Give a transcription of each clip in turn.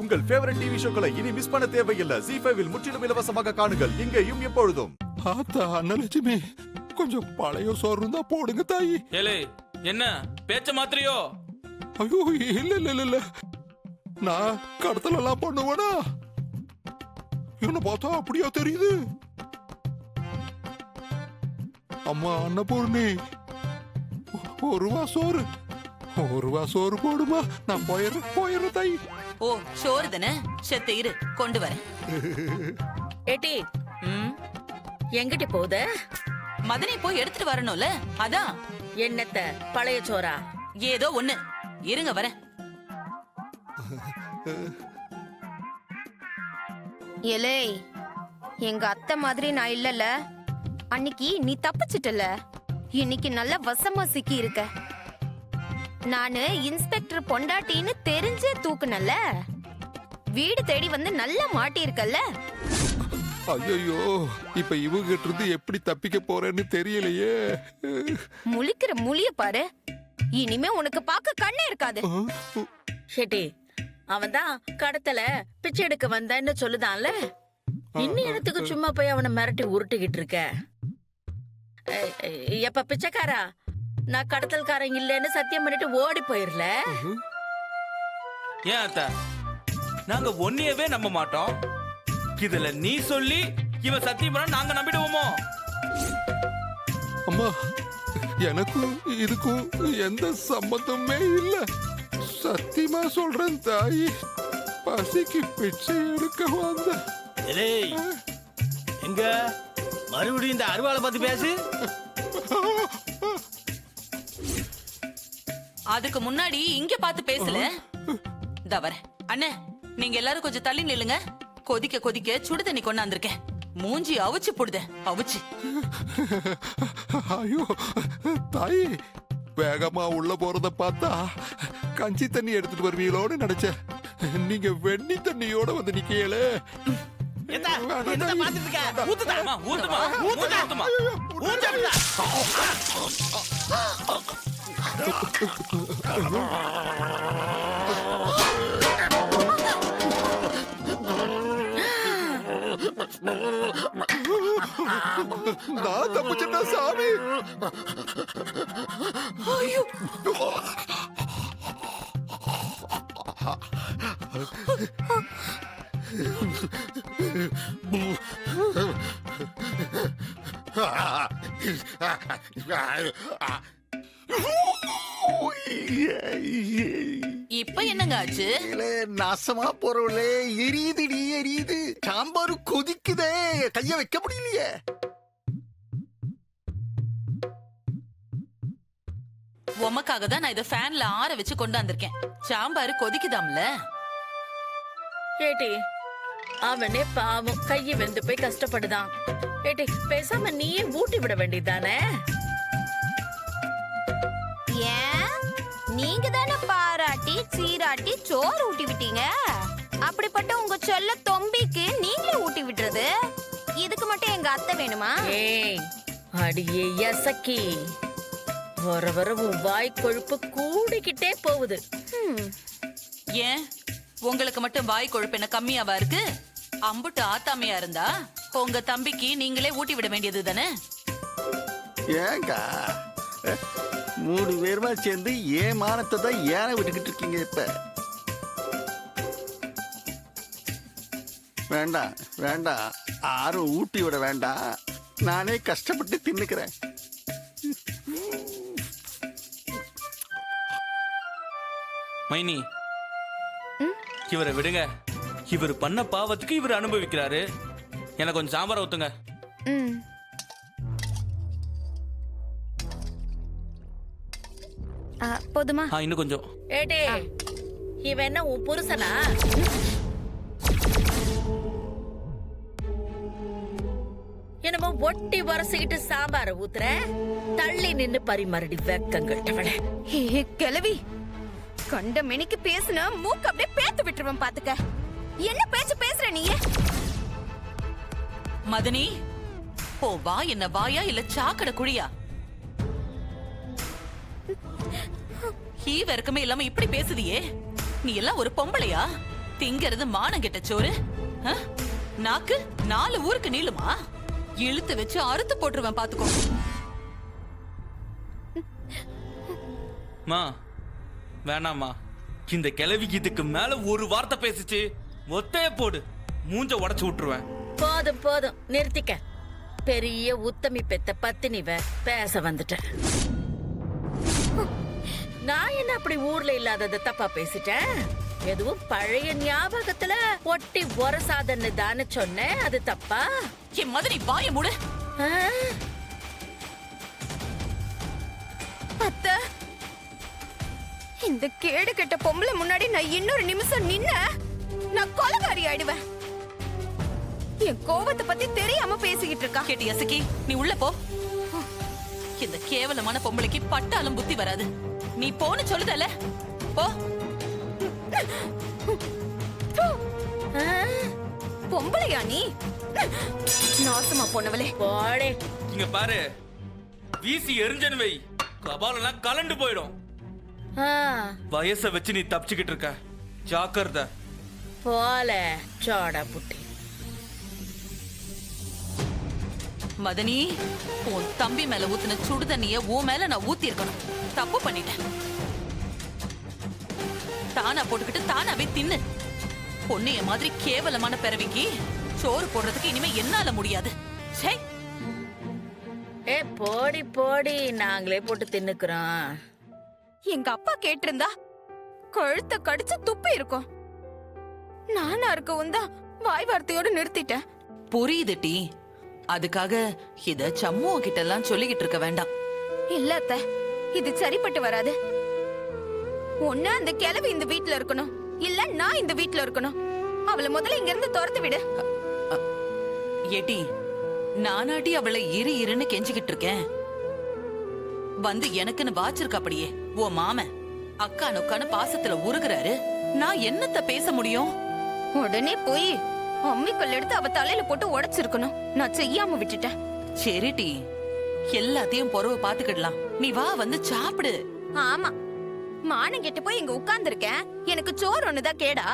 உங்கள் favourite TV ஷோக்களை இனி miss பண்ண தேவையில்லை. ஜீ5 இல் முற்றிலும் இலவசமாக காணுங்கள். இங்கேயும் எப்பொழுதும். ஆத்தா அண்ணலட்சுமி, கொஞ்சம் பழைய சோறு இருந்தா போடுங்க தாயி. ஏலே என்ன பேச்ச மாத்திரையோ? ஐயோ இல்ல இல்ல இல்ல இல்ல, நான் கடத்தல் எல்லாம் பண்ணுவேனா? என்ன பார்த்தா அப்படியா தெரியுது? அம்மா அன்னபூர்ணி, ஒரு வா சோறு போடுமா. நான் போயிடுறேன் தாயி. ஓ சோறு தானே, செத்த இரு கொண்டு வரேன். ஏட்டி எங்கிட்ட போகுத? மதனி போய் எடுத்துட்டு வரணும்ல, அதான். என்னத்த பழைய சோறா? ஏதோ ஒண்ணு, இருங்க வரேன். ஏலே, எங்க அத்தை மாதிரி நான் இல்லல. அன்னைக்கு நீ தப்பிச்சிட்டல, இன்னைக்கு நல்ல வசமா சிக்கி இருக்க. நானு இன்ஸ்பெக்டர் பொண்டாட்டின்னு தெரிஞ்சே தூக்குனல, வீடு தேடி வந்து நல்லா மாட்டி இருக்கல்ல. ஐயோ, இப்ப இவங்கிட்ட இருந்து எப்படி தப்பிக்க போறேன்னு தெரியலையே. முழிக்கிற முழிய பாரு, இனிமே உனக்கு பார்க்க கண்ணே இருக்காது. ஷெட்டி, அவன் தான் கடத்தல பிச்சை எடுக்க வந்தேன்னு சொல்லுதான்ல. இன்னும் இடத்துக்கு சும்மா போய் அவனை மிரட்டி உருட்டுகிட்டு இருக்க. எப்ப பிச்சைக்காரா, நான் கடத்தல்காரன் இல்லைன்னு சத்தியம் பண்ணிட்டு ஓடி போயிரல. ஏன் அத்த, நாங்க ஒன்னியவே நம்ப மாட்டோம். இதுல நீ சொல்லி இவன் சத்தியம் பண்ண நாங்க நம்பிடுவோமோ? அம்மா, எனக்கும் இதுக்கும் எந்த சம்பந்தமே இல்ல. சத்தியமா சொல்றேன் தாயி, பசிக்கு பிச்சை எடுக்க வந்த. எங்க மறுபடியும் இந்த அருவாளை பத்தி பேசு. அதுக்கு முன்னாடி இங்க பார்த்து பேசல. இந்த வரேன். அண்ணே, நீங்க எல்லாரும் கொஞ்சம் தள்ளி நில்லுங்க. கொதிக்க கொதிக்க சுடு தண்ணி கொண்டாந்துருக்கேன். மூஞ்சி அவிச்சு போடுத, அவிச்சு. ஐயோ தாயி, வேகமா உள்ள போறத பார்த்தா கஞ்சி தண்ணி எடுத்துட்டு வருவீங்களோன்னு நினைச்சேன். நீங்க வெண்ணி தண்ணியோட வந்து நிக்கல. நான் தப்பிச்சேன்டா சாமி. இப்ப என்னங்க ஆச்சு? நாசமா போறவளே, எரியுதுடி எரியுது. சாம்பார் கொதிக்குதே, கைய வைக்க முடியலையே. உமக்காக தான் நான் இத ஃபேன்ல ஆற வச்சு கொண்டாந்துருக்கேன். சாம்பார் கொதிக்குதாம்ல. ஏட்டி, அவனே பாவம் கையை வெந்து போய் கஷ்டப்படுதான். ஏட்டி, பேசாம நீயே ஊட்டி விட வேண்டியதானே? ஏன், நீங்க தானே பாராட்டி சீராட்டி சோறு ஊட்டி விட்டீங்க. அப்படிப்பட்ட உங்க செல்ல தொம்பிக்கு நீங்களே ஊட்டி விடுறது, இதுக்கு மட்டும் எங்க அத்தை வேணுமா? ஏய் அடியே யசக்கி, வர வர உன் வாய் கொழுப்பு கூடிக்கிட்டே போகுது. ஏன் உங்களுக்கு மட்டும் வாய் கொழுப்பு என்ன கம்மியாவா இருக்கு? அம்புட்டு ஆத்தாமையா இருந்தா உங்க தம்பிக்கு நீங்களே ஊட்டி விட வேண்டியது தானே? ஏங்கா 3 பேருமா சேர்ந்து ஏன் மானத்தை தான் ஏன விட்டுக்கிட்டு இருக்கீங்க? இப்ப வேண்டாம் வேண்டாம், யாரும் ஊட்டி விட வேண்டாம், நானே கஷ்டப்பட்டு தின்னுக்கிறேன். மைனி, இவரை விடுங்க. இவர் பண்ண பாவத்துக்கு இவர் அனுபவிக்கிறாரு. எனக்கு கொஞ்சம் சாம்பார் ஊத்துங்க. போதுமா? இன்னும் கொஞ்சம். ஏடே, இவன் என்ன உன் புருஷனா? என்னமோ ஒட்டி வரசிக்கிட்டு சாம்பார ஊத்துற, தள்ளி நின்னு பரிமாறடி வெக்கங்கட்டவளே. கிளவி, கண்ட மெனிக்கு பேசுன மூக்கு அப்படியே பேத்து விட்டுருவேன் பாத்துக்க. என்ன பேச்சு பேசுற நீ? மதனி, ஓ வா என்ன வாயா இல்ல சாக்கடை குழியா? ஈவ இருக்கமே இல்லாம இப்படி பேசுதியே, நீ எல்லாம் ஒரு பொம்பளையா? திங்கிறது மானம் கெட்ட சோறு. ஆ? நாக்கு 4 ஊருக்கு நீளுமா? இழுத்து வச்சு அறுத்து போட்டுருவேன் பாத்துக்கோ. மா வேணாம்மா, இந்த கிழவிக்கு இதுக்கு மேல ஒரு வார்த்தை பேசிச்சு ஒத்தைய போடு, மூஞ்ச உடைச்சு விட்டுருவேன். போதும் போதும் நிறுத்திக்க. பெரிய உத்தமி பெத்த பத்தினிவ பேச வந்துட்ட. நான் என்ன அப்படி ஊர்ல இல்லாதத தப்பா பேசிட்டேன்? எதுவும் பழைய ஞாபகத்துல ஒட்டி ஒரசாதன்னு தானே சொன்னேன். அது தப்பா? என் மாதிரி வாய மூடு. ஆ? அத்தை, இந்த கேடு கெட்ட பொம்பளை முன்னாடி நான் இன்னொரு நிமிஷம் நின்ன நான் கொலைகாரி ஆயிடுவேன். என் கோவத்தை பத்தி தெரியாம பேசிக்கிட்டு இருக்கா. கேட்டி அசக்கி, நீ உள்ள போ. இந்த கேவலமான பொம்பளைக்கு பட்டாலும் புத்தி வராது. நீ போன்னு சொல்லுதல, போ. ஆ? பொம்பளையா நீ? நாசமா போனவளே. போடே. இங்க பாரு, வீசி எரிஞ்சனு வை, கபாலெல்லாம் கலண்டு போயிடும். ஆ, வயசை வச்சு நீ தப்பிச்சுக்கிட்டு இருக்க, ஜாக்கிரதை. போல சோடா புட்டி. மதனி, உன் தம்பி மேல ஊத்துன சுடு தண்ணிய உன் மேல நான் ஊத்தி இருக்கணும். தப்பு பண்ணிட்டேன். தானா போட்டுக்கிட்டு தானாவே தின்னு. பொன்னைய மாதிரி கேவலமான பிறவிக்கு சோறு போடுறதுக்கு இனிமே என்னால முடியாது. சே, ஏ போடி போடி, நாங்களே போட்டு தின்னுக்குறோம். எங்க அப்பா கேட்டிருந்தா கழுத்த கடிச்சு துப்பி இருக்கும். நானா இருக்கவும் தான் வாய் வார்த்தையோட நிறுத்திட்டேன். புரியுது டி. அதுக்காக இத சம்மு கிட்ட எல்லாம் சொல்லிக்கிட்டு இருக்க வேண்டாம். இல்ல அத்தை, இது சரிப்பட்டு வராது. ஒண்ணு அந்த கிழவி இந்த வீட்ல இருக்கணும், இல்ல நான் இந்த வீட்ல இருக்கணும். அவளை முதல்ல இங்க இருந்து துரத்து விடு. ஏட்டி, நானாட்டி அவளை இருன்னு கெஞ்சிக்கிட்டு இருக்கேன். வந்து எனக்குன்னு வாச்சிருக்க அப்படியே ஓ மாமன் அக்கா நொக்கான்னு பாசத்துல உருகுறாரு. நான் என்னத்த பேச முடியும்? உடனே போய் அம்மிக்கல் எடுத்து அவ தலையில போட்டு உடைச்சிருக்கணும். நான் செய்யாம விட்டுட்டேன். சரி டி, எல்லாத்தையும் பொறவ பாத்துக்கிடலாம். நீ வா, வந்து சாப்பிடு. ஆமா, மானம் கெட்டு போய் இங்க உட்கார்ந்து இருக்கேன். எனக்கு சோறு ஒண்ணுதான் கேடா?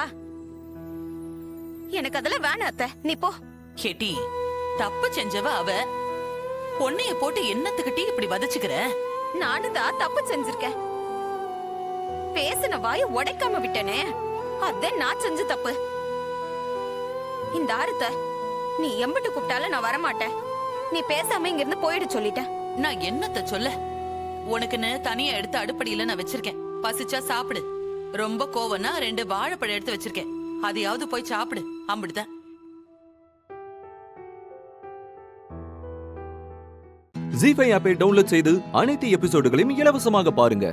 எனக்கு அதெல்லாம் வேணாம் அத்தை, நீ போ. கேட்டி, தப்பு செஞ்சவ அவ. பொண்ணைய போட்டு என்னத்துக்கிட்டி இப்படி வதச்சுக்கிற? நானும் தான் தப்பு செஞ்சிருக்கேன். பேசின வாய உடைக்காம விட்டனே, அதான் நான் செஞ்ச தப்பு. இந்த ஆறுத்த நீ எம்பிட்டு கூப்பிட்டாலும் நான் வரமாட்டேன். நீ பேசாம இங்க இருந்து போயிடு சொல்லிட்டேன். நான் என்னத்த சொல்ல? உனக்குன்னு தனியா எடுத்து அடுப்படியில நான் வச்சிருக்கேன். பசிச்சா சாப்பிடு. ரொம்ப கோவம்னா 2 வாழைப்பழம் எடுத்து வச்சிருக்கேன். அதையாவது போய் சாப்பிடு. அம்பிடுதான். ஜீ5 ஆப்பை டவுன்லோட் செய்து அனைத்து எபிசோடுகளையும் இலவசமாக பாருங்க.